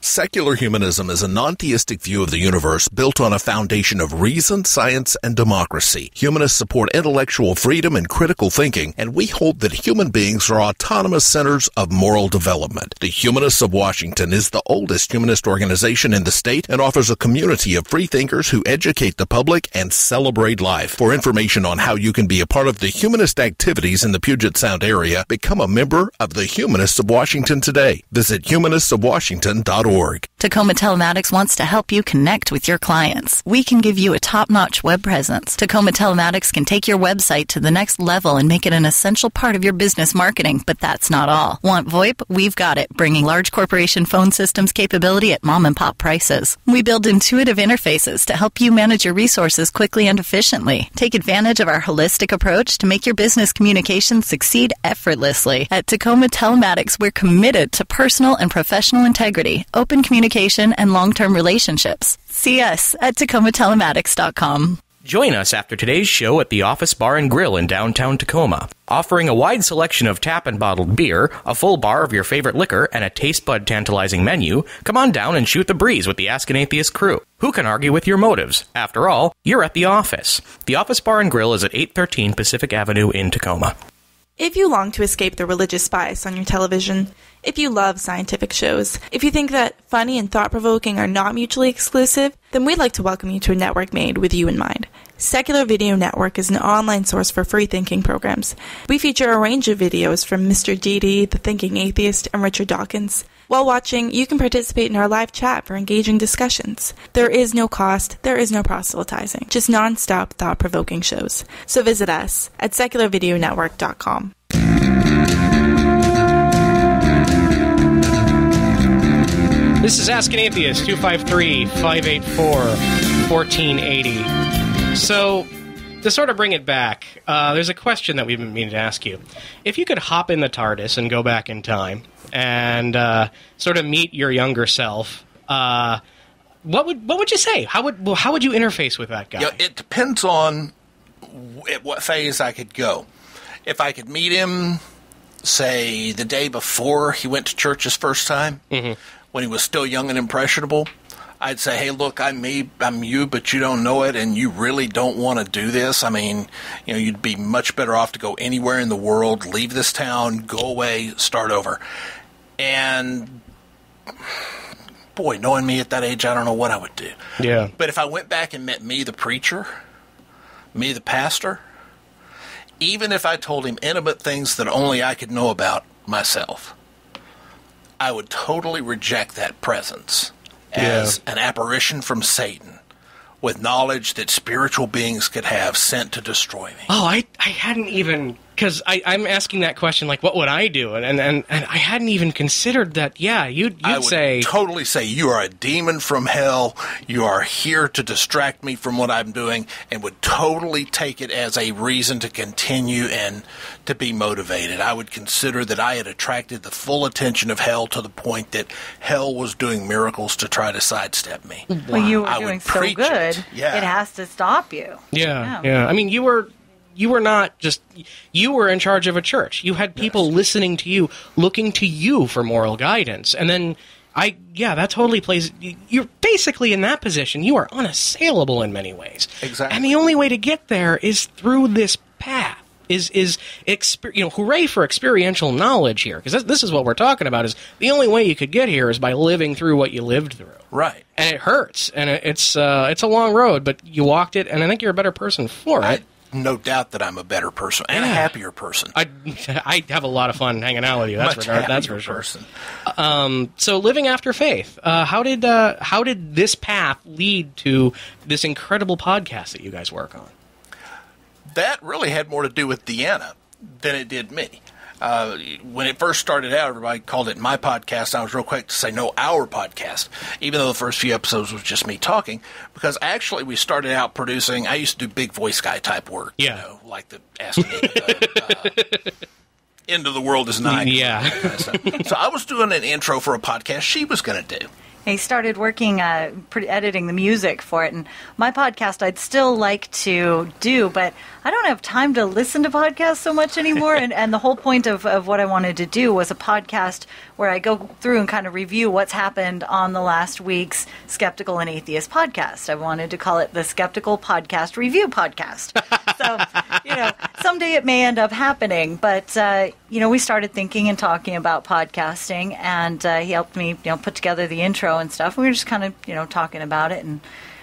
S4: Secular humanism is a non-theistic view of the universe built on a foundation of reason, science, and democracy. Humanists support intellectual freedom and critical thinking, and we hold that human beings are autonomous centers of moral development. The Humanists of Washington is the oldest humanist organization in the state and offers a community of freethinkers who educate the public and celebrate life. For information on how you can be a part of the humanist activities in the Puget Sound area, become a member of the Humanists of Washington today. Visit humanistofwashington.org.
S7: Tacoma Telematics wants to help you connect with your clients. We can give you a top-notch web presence. Tacoma Telematics can take your website to the next level and make it an essential part of your business marketing, but that's not all. Want VoIP? We've got it, bringing large corporation phone systems capability at mom-and-pop prices. We build intuitive interfaces to help you manage your resources quickly and efficiently. Take advantage of our holistic approach to make your business communications succeed effortlessly. At Tacoma Telematics, we're committed to personal and professional integrity, open communication, and long-term relationships. See us at TacomaTelematics.com.
S8: Join us after today's show at the Office Bar and Grill in downtown Tacoma. Offering a wide selection of tap and bottled beer, a full bar of your favorite liquor, and a taste bud tantalizing menu, come on down and shoot the breeze with the Ask an Atheist crew. Who can argue with your motives? After all, you're at the office. The Office Bar and Grill is at 813 Pacific Avenue in Tacoma.
S9: If you long to escape the religious bias on your television, if you love scientific shows, if you think that funny and thought-provoking are not mutually exclusive, then we'd like to welcome you to a network made with you in mind. Secular Video Network is an online source for free-thinking programs. We feature a range of videos from Mr. Dede, The Thinking Atheist, and Richard Dawkins. While watching, you can participate in our live chat for engaging discussions. There is no cost, there is no proselytizing, just non-stop thought-provoking shows. So visit us at secularvideonetwork.com.
S1: This is Ask an Atheist, 253-584-1480. So, to sort of bring it back, there's a question that we've been meaning to ask you. If you could hop in the TARDIS and go back in time and sort of meet your younger self, what would you say? How would you interface with that guy?
S4: Yeah, it depends on at what phase I could go. If I could meet him, say, the day before he went to church his first time, when he was still young and impressionable, I'd say, hey, look, I'm you, but you don't know it, and you really don't want to do this. I mean, you'd be much better off to go anywhere in the world, leave this town, go away, start over. And, boy, knowing me at that age, I don't know what I would do.
S1: Yeah.
S4: But if I went back and met me, the preacher, me, the pastor, even if I told him intimate things that only I could know about myself, I would totally reject that presence as an apparition from Satan with knowledge that spiritual beings could have sent to destroy me.
S1: Oh, I hadn't even... Because I'm asking that question, like, what would I do? And I hadn't even considered that, you'd say...
S4: I would totally say, you are a demon from hell, you are here to distract me from what I'm doing, and would totally take it as a reason to continue and to be motivated. I would consider that I had attracted the full attention of hell to the point that hell was doing miracles to try to sidestep me.
S3: Well, you were doing so good,
S4: it
S3: has to stop you.
S1: Yeah. I mean, you you were not just, you were in charge of a church. You had people listening to you, looking to you for moral guidance. And then that totally plays, you're basically in that position. You are unassailable in many ways.
S4: Exactly.
S1: And the only way to get there is through this path. Hooray for experiential knowledge here, because this is what we're talking about. Is the only way you could get here is by living through what you lived through,
S4: right? And
S1: it hurts, and it's a long road, but you walked it, and I think you're a better person for it.
S4: No doubt that I'm a better person and a happier person.
S1: I have a lot of fun hanging out with you. That's for sure.
S4: Person.
S1: So living after faith, how did this path lead to this incredible podcast that you guys work on?
S4: That really had more to do with Deanna than it did me. When it first started out, everybody called it my podcast. I was real quick to say, no, our podcast, even though the first few episodes was just me talking, because actually we started out producing, I used to do big voice guy type work, like the Askin, end of the world is nigh.
S1: Yeah.
S4: So I was doing an intro for a podcast she was going to do.
S3: He started working, editing the music for it. And my podcast I'd still like to do, but I don't have time to listen to podcasts so much anymore. And the whole point of what I wanted to do was a podcast where I go through and kind of review what's happened on the last week's Skeptical and Atheist podcast. I wanted to call it the Skeptical Podcast Review Podcast. So, someday it may end up happening. But, we started thinking and talking about podcasting, and he helped me, put together the intro and stuff. We were just kind of, talking about it and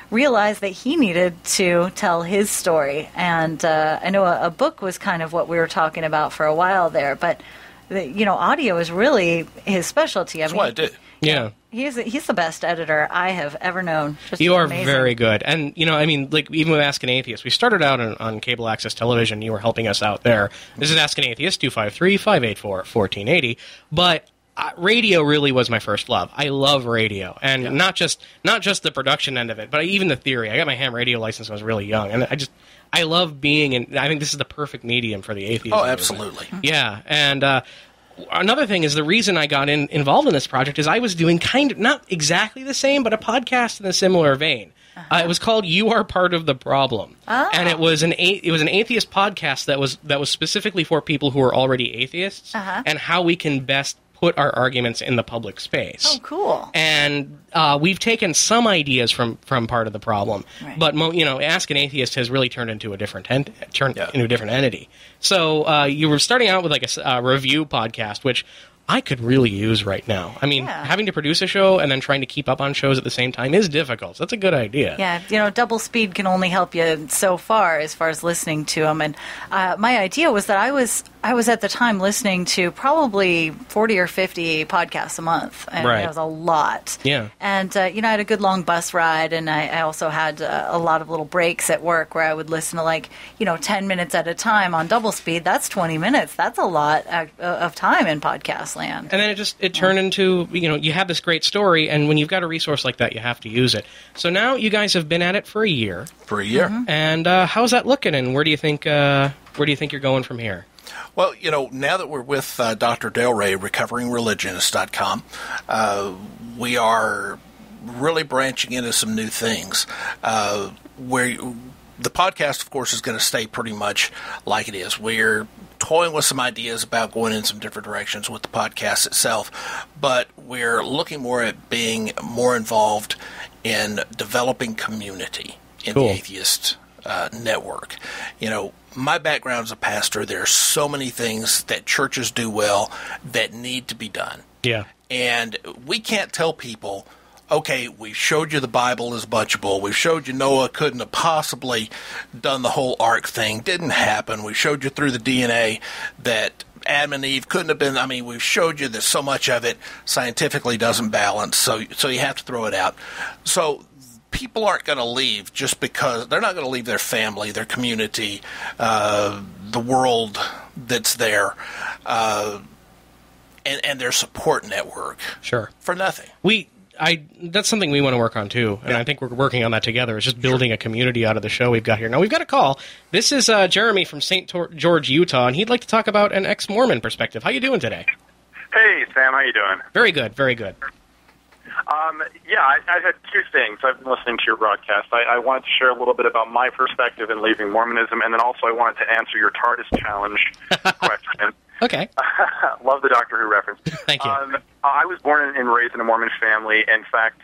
S3: realized that he needed to tell his story. And I know a book was kind of what we were talking about for a while there, but, audio is really his specialty.
S4: That's what I do.
S1: Yeah.
S3: He's the best editor I have ever known. Just
S1: you are
S3: amazing.
S1: Very good. And, even with Askin Atheist, we started out on cable access television. You were helping us out there. This is Askin Atheist, 253-584-1480. But radio really was my first love. I love radio. And not just the production end of it, but even the theory. I got my ham radio license when I was really young. And I love being in, I think this is the perfect medium for the atheism.
S4: Oh, absolutely.
S1: Movement. Yeah. And, another thing is the reason I got involved in this project is I was doing kind of, not exactly the same, but a podcast in a similar vein. It was called "You Are Part of the Problem," and it was an atheist podcast that was specifically for people who are already atheists and how we can best put our arguments in the public space.
S3: Oh, cool!
S1: And we've taken some ideas from Part of the Problem, but Ask an Atheist has really turned into a different entity. So you were starting out with like a review podcast, which I could really use right now. I mean, having to produce a show and then trying to keep up on shows at the same time is difficult. So that's a good idea.
S3: Yeah, double speed can only help you so far as listening to them. And my idea was that I was at the time listening to probably 40 or 50 podcasts a month. And it was a lot.
S1: Yeah.
S3: And, I had a good long bus ride, and I also had a lot of little breaks at work where I would listen to 10 minutes at a time on double speed. That's 20 minutes. That's a lot of time in podcast land.
S1: And then it turned into, you have this great story, and when you've got a resource like that, you have to use it. So now you guys have been at it for a year. And how's that looking, and where do you think you're going from here?
S4: Well, now that we're with Dr. Del Rey, recoveringreligionist.com, we are really branching into some new things where the podcast, of course, is going to stay pretty much like it is. We're toying with some ideas about going in some different directions with the podcast itself, but we're looking more at being more involved in developing community in the atheist network. My background as a pastor, there are so many things that churches do well that need to be done.
S1: Yeah.
S4: And we can't tell people, okay, we showed you the Bible is bunchable. We showed you Noah couldn't have possibly done the whole ark thing. Didn't happen. We showed you through the DNA that Adam and Eve couldn't have been. I mean, we've showed you that so much of it scientifically doesn't balance, so you have to throw it out. So people aren't going to leave just because they're not going to leave their family, their community, the world that's there, and their support network.
S1: Sure.
S4: For nothing.
S1: That's something we want to work on too, and I think we're working on that together. It's just building a community out of the show we've got here. Now we've got a call. This is Jeremy from St. George, Utah, and he'd like to talk about an ex-Mormon perspective. How you doing today?
S10: Hey, Sam. How you doing?
S1: Very good. Very good.
S10: I had two things. I've been listening to your broadcast. I wanted to share a little bit about my perspective in leaving Mormonism, and then also I wanted to answer your TARDIS challenge question.
S1: Okay.
S10: Love the Doctor Who reference.
S1: Thank you.
S10: I was born and raised in a Mormon family. In fact,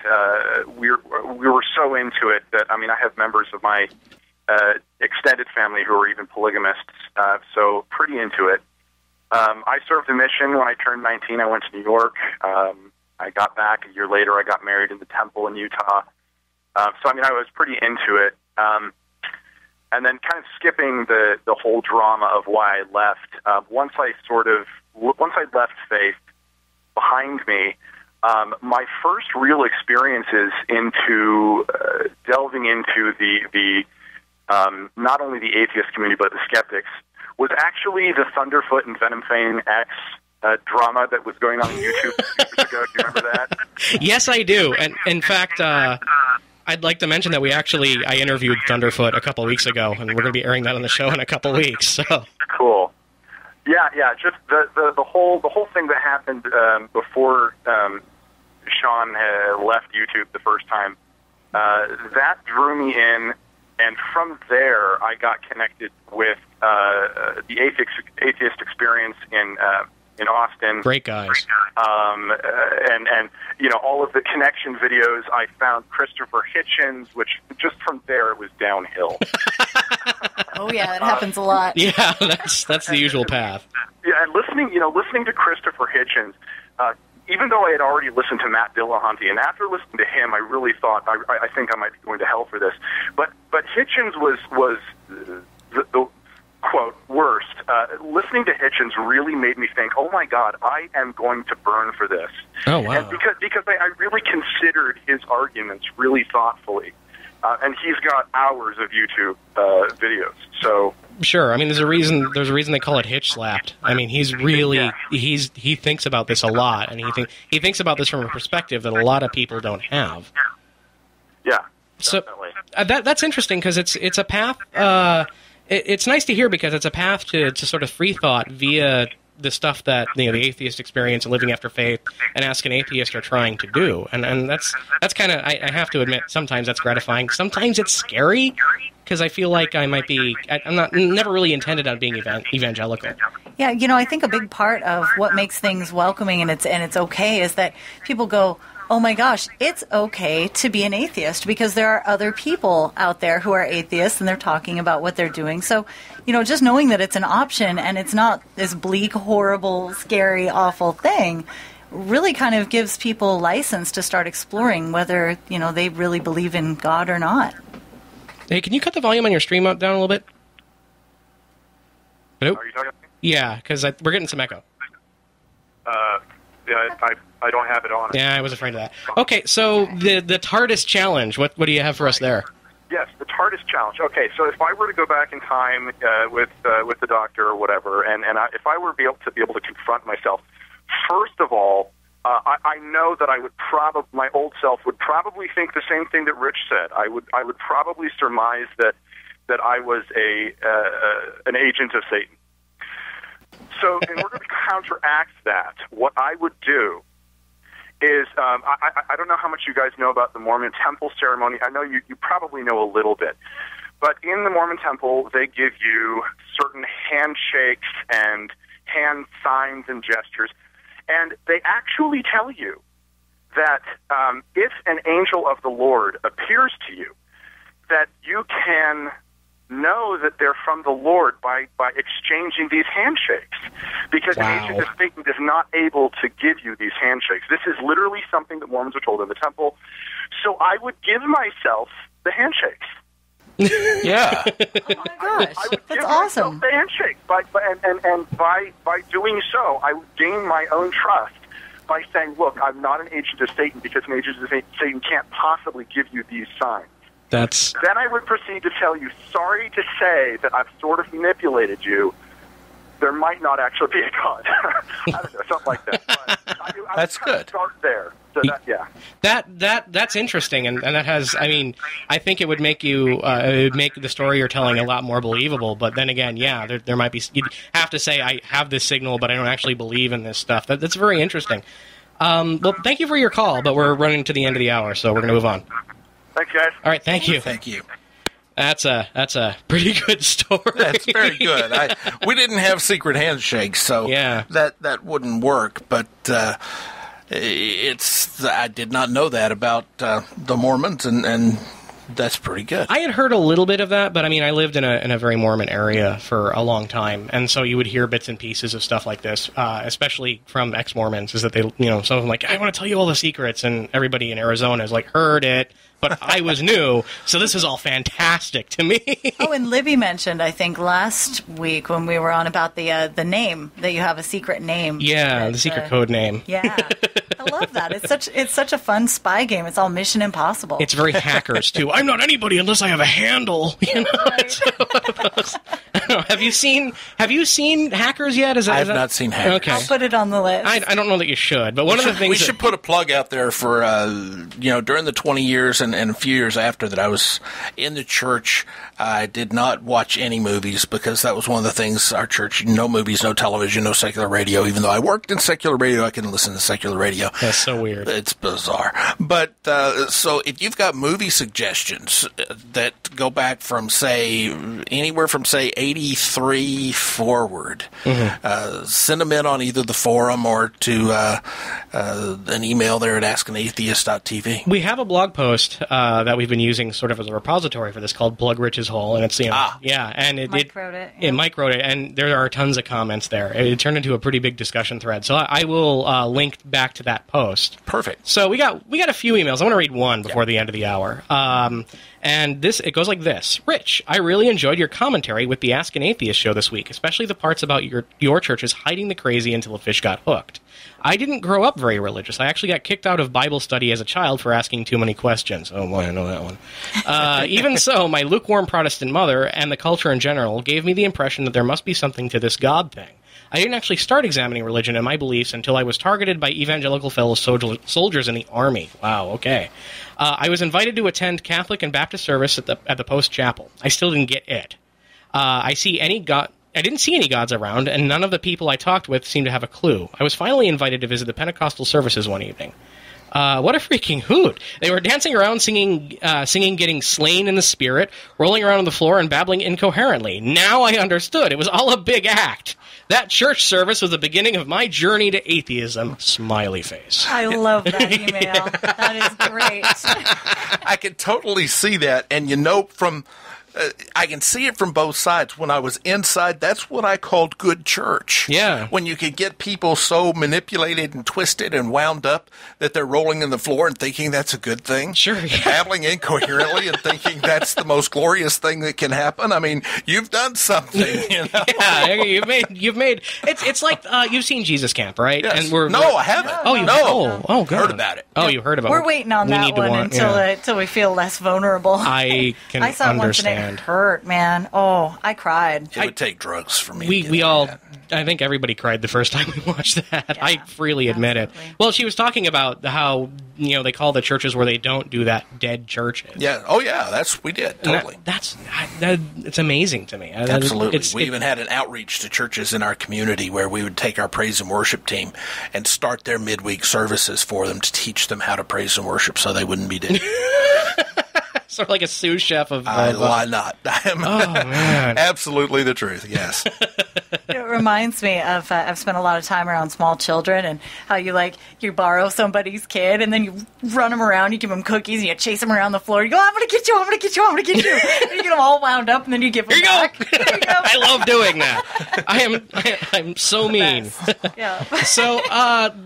S10: we were so into it that, I have members of my extended family who are even polygamists, so pretty into it. I served a mission when I turned 19. I went to New York. I got back a year later. I got married in the temple in Utah. I was pretty into it. And then kind of skipping the whole drama of why I left, once I left faith behind me, my first real experiences into delving into the not only the atheist community but the skeptics was actually the Thunderfoot and Venomfane X drama that was going on YouTube years ago. Do you remember that?
S1: Yes, I do. And in fact, I'd like to mention that I interviewed Thunderfoot a couple weeks ago, and we're going to be airing that on the show in a couple weeks. So
S10: cool. Yeah. Just the whole thing that happened before Sean left YouTube the first time, that drew me in, and from there I got connected with the atheist experience in Austin.
S1: Great guys.
S10: And all of the connection videos. I found Christopher Hitchens, which just from there it was downhill.
S3: Oh yeah, that happens a lot.
S1: Yeah, that's the usual path.
S10: Yeah, and listening to Christopher Hitchens, even though I had already listened to Matt Dillahunty, and after listening to him, I really thought I think I might be going to hell for this. But Hitchens was the quote worst. Listening to Hitchens really made me think, oh my God, I am going to burn for this.
S1: Oh wow!
S10: And because I really considered his arguments really thoughtfully, and he's got hours of YouTube videos. So
S1: sure, there's a reason they call it Hitch Slapped. He's really he thinks about this a lot, and he thinks about this from a perspective that a lot of people don't have.
S10: Yeah.
S1: So
S10: definitely.
S1: That's interesting because it's a path. It's nice to hear because it's a path to sort of free thought via the stuff that the atheist experience and living after faith and Ask an Atheist are trying to do, and that's kind of I have to admit sometimes that's gratifying. Sometimes it's scary because I feel like I'm never really intended on being evangelical.
S3: Yeah, I think a big part of what makes things welcoming and it's okay is that people go, oh my gosh, it's okay to be an atheist because there are other people out there who are atheists and they're talking about what they're doing. So, just knowing that it's an option and it's not this bleak, horrible, scary, awful thing really kind of gives people license to start exploring whether, they really believe in God or not.
S1: Hey, can you cut the volume on your stream down a little bit? Hello?
S10: Are you talking to me?
S1: Yeah, because we're getting some echo.
S10: I don't have it on.
S1: Yeah, I was afraid of that. Okay, so the TARDIS challenge, what do you have for us there?
S10: Yes, the TARDIS challenge. Okay, so if I were to go back in time with the Doctor or whatever, and if I were to be able to confront myself, first of all, I know that my old self would probably think the same thing that Rich said. I would probably surmise that I was an agent of Satan. So in order to counteract that, what I would do is, I don't know how much you guys know about the Mormon temple ceremony. I know you probably know a little bit. But in the Mormon temple, they give you certain handshakes and hand signs and gestures. And they actually tell you that if an angel of the Lord appears to you, that you can know that they're from the Lord by exchanging these handshakes. Because an agent of Satan is not able to give you these handshakes. This is literally something that Mormons are told in the temple. So I would give myself the handshakes.
S2: Yeah.
S3: Oh my gosh,
S10: I would
S3: that's
S10: give
S3: awesome.
S10: myself the handshake. And by doing so, I would gain my own trust by saying, look, I'm not an agent of Satan because an agent of Satan can't possibly give you these signs. Then I would proceed to tell you, sorry to say that I've sort of manipulated you. There might not actually be a God. I don't know, something like that. But I
S2: that's good.
S10: Start there. So
S1: That's interesting, and that has. I think it would make it would make the story you're telling a lot more believable. But then again, there might be. You'd have to say I have this signal, but I don't actually believe in this stuff. That's very interesting. Well, thank you for your call, but we're running to the end of the hour, so we're going to move on.
S10: Thanks, guys.
S1: All right, thank you.
S4: Thank you.
S1: That's a pretty good story.
S4: That's very good. We didn't have secret handshakes, so that wouldn't work. But I did not know that about the Mormons, and that's pretty good.
S1: I had heard a little bit of that, but I mean, I lived in a very Mormon area for a long time, and so you would hear bits and pieces of stuff like this, especially from ex-Mormons, is that they, some of them like, I want to tell you all the secrets, and everybody in Arizona is like, heard it, but I was new, so this is all fantastic to me.
S3: Oh, and Libby mentioned, I think, last week when we were on about the name, that you have a secret name.
S1: Yeah, the secret code name.
S3: Yeah. I love that. It's such a fun spy game. It's all Mission Impossible.
S1: It's very hackers, too. I'm not anybody unless I have a handle. Right. I don't know. Have you seen Hackers yet?
S4: I have not seen Hackers.
S1: Okay.
S3: I'll put it on the list.
S1: I don't know that you should, but one of the things...
S4: We should put a plug out there for, during the 20 years and a few years after that I was in the church, I did not watch any movies because that was one of the things, our church, no movies, no television, no secular radio. Even though I worked in secular radio, I couldn't listen to secular radio.
S1: That's so weird.
S4: It's bizarre. But so if you've got movie suggestions that go back from, say, anywhere from, say, 83 forward, send them in on either the forum or to an email there at askanatheist.tv.
S1: We have a blog post that we've been using sort of as a repository for this called Plug Rich's Hole, and it's and
S3: Mike wrote it.
S1: Mike wrote it, and there are tons of comments there. It turned into a pretty big discussion thread, so I will link back to that post.
S4: Perfect.
S1: So we got a few emails. I want to read one before the end of the hour. And it goes like this. Rich, I really enjoyed your commentary with the Ask an Atheist show this week, especially the parts about your churches hiding the crazy until a fish got hooked. I didn't grow up very religious. I actually got kicked out of Bible study as a child for asking too many questions. Oh, boy, I know that one. Even so, my lukewarm Protestant mother and the culture in general gave me the impression that there must be something to this God thing. I didn't actually start examining religion and my beliefs until I was targeted by evangelical fellow soldiers in the Army. Wow, okay. I was invited to attend Catholic and Baptist service at the Post Chapel. I still didn't get it. I didn't see any gods around, and none of the people I talked with seemed to have a clue. I was finally invited to visit the Pentecostal services one evening. What a freaking hoot. They were dancing around, singing Getting Slain in the Spirit, rolling around on the floor and babbling incoherently. Now I understood. It was all a big act. That church service was the beginning of my journey to atheism. Smiley face.
S3: I love that email. That is great.
S4: I can totally see that, and from... I can see it from both sides. When I was inside, that's what I called good church.
S1: Yeah.
S4: When you could get people so manipulated and twisted and wound up that they're rolling in the floor and thinking that's a good thing.
S1: Sure. Yeah.
S4: Babbling incoherently and thinking that's the most glorious thing that can happen. I mean, you've done something.
S1: Yeah, you've made. It's like you've seen Jesus Camp, right?
S4: Yes.
S1: And
S4: I haven't.
S1: Oh, you
S4: no.
S1: Oh, good.
S4: Heard about it.
S1: Oh, you heard about it.
S3: We're waiting on that one until we feel less vulnerable.
S1: I can
S3: I saw it once and it hurt, man. Oh, I cried.
S4: It would take drugs for me.
S1: We all, I think everybody cried the first time we watched that. Yeah, I freely admit it. Well, she was talking about how they call the churches where they don't do that dead churches.
S4: Yeah. Oh, yeah. We did totally.
S1: It's amazing to me.
S4: Absolutely. We even had an outreach to churches in our community where we would take our praise and worship team and start their midweek services for them to teach them how to praise and worship so they wouldn't be dead.
S1: Sort of like a sous chef of...
S4: why not?
S1: Oh, man.
S4: Absolutely the truth, yes.
S3: It reminds me of, I've spent a lot of time around small children and how you borrow somebody's kid and then you run them around, you give them cookies and you chase them around the floor. You go, I'm going to get you, I'm going to get you, I'm going to get you. And you get them all wound up and then you give them back.
S1: Here you go. I love doing that. I'm so mean.
S3: Yeah.
S1: So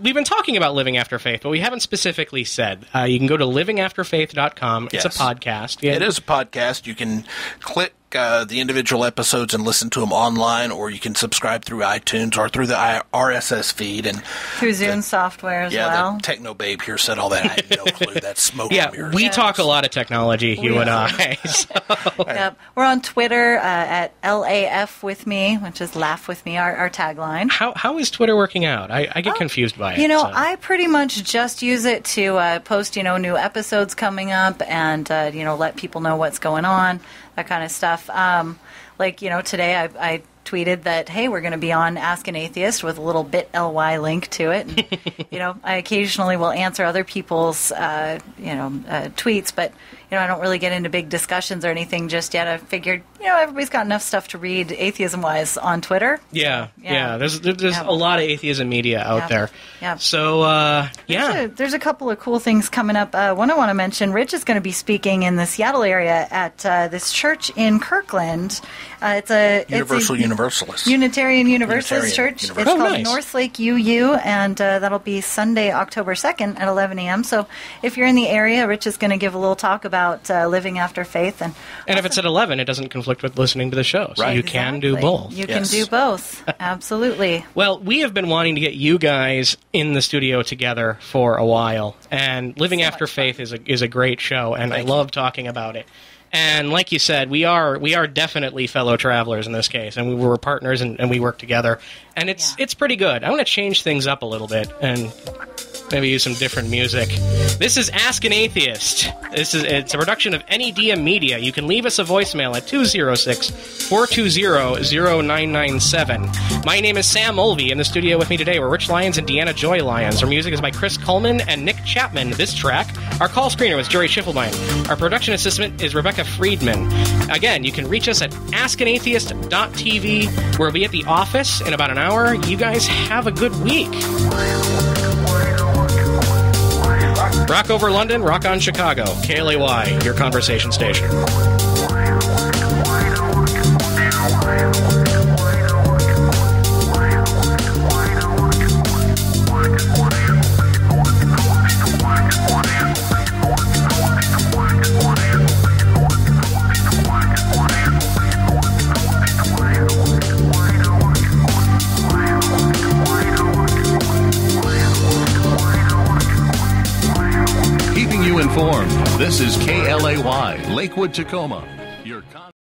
S1: we've been talking about Living After Faith, but we haven't specifically said. You can go to livingafterfaith.com. It's a podcast. Yeah.
S4: It is a podcast. You can click the individual episodes and listen to them online, or you can subscribe through iTunes or through the RSS feed. And
S3: through Zune software as well.
S4: Yeah, the techno babe here said all that. I had no clue. That's smoke and mirrors.
S1: We talk a lot of technology, you and I. So.
S3: Yep. We're on Twitter at LAF with me, which is Laugh with Me, our tagline.
S1: How is Twitter working out? I get confused by it.
S3: I pretty much just use it to post, new episodes coming up and, let people know what's going on, that kind of stuff. Today I tweeted that, hey, we're going to be on Ask an Atheist with a little bit.ly link to it. And, I occasionally will answer other people's, tweets, but, I don't really get into big discussions or anything just yet. I figured, everybody's got enough stuff to read atheism-wise on Twitter.
S1: Yeah. There's a lot of atheism media out there.
S3: Yeah.
S1: So,
S3: There's a couple of cool things coming up. One I want to mention, Rich is going to be speaking in the Seattle area at this church in Kirkland. It's a
S4: Universalist.
S3: Unitarian Universalist Church. It's called
S1: nice.
S3: North Lake UU, and that'll be Sunday, October 2nd at 11 a.m. So if you're in the area, Rich is going to give a little talk about living after faith. And
S1: if it's at 11, it doesn't conflict with listening to the show. So you can do both.
S3: You can do both. Absolutely.
S1: Well, we have been wanting to get you guys in the studio together for a while, and Living After Faith is a great show, and I love talking about it. And like you said, we are definitely fellow travelers in this case, and we were partners, and we work together, and it's pretty good. I want to change things up a little bit and maybe use some different music. This is Ask an Atheist. It's a production of NEDM Media. You can leave us a voicemail at 206-420-0997. My name is Sam Mulvey. In the studio with me today were Rich Lyons and Deanna Joy Lyons. Our music is by Chris Coleman and Nick Chapman. This track, our call screener was Jerry Schiffelbein. Our production assistant is Rebecca Friedman. Again, you can reach us at askanatheist.tv. We'll be at the office in about an hour. You guys have a good week. Rock over London, rock on Chicago. KLAY, your conversation station.
S6: Keeping you informed, this is KLAY, Lakewood, Tacoma.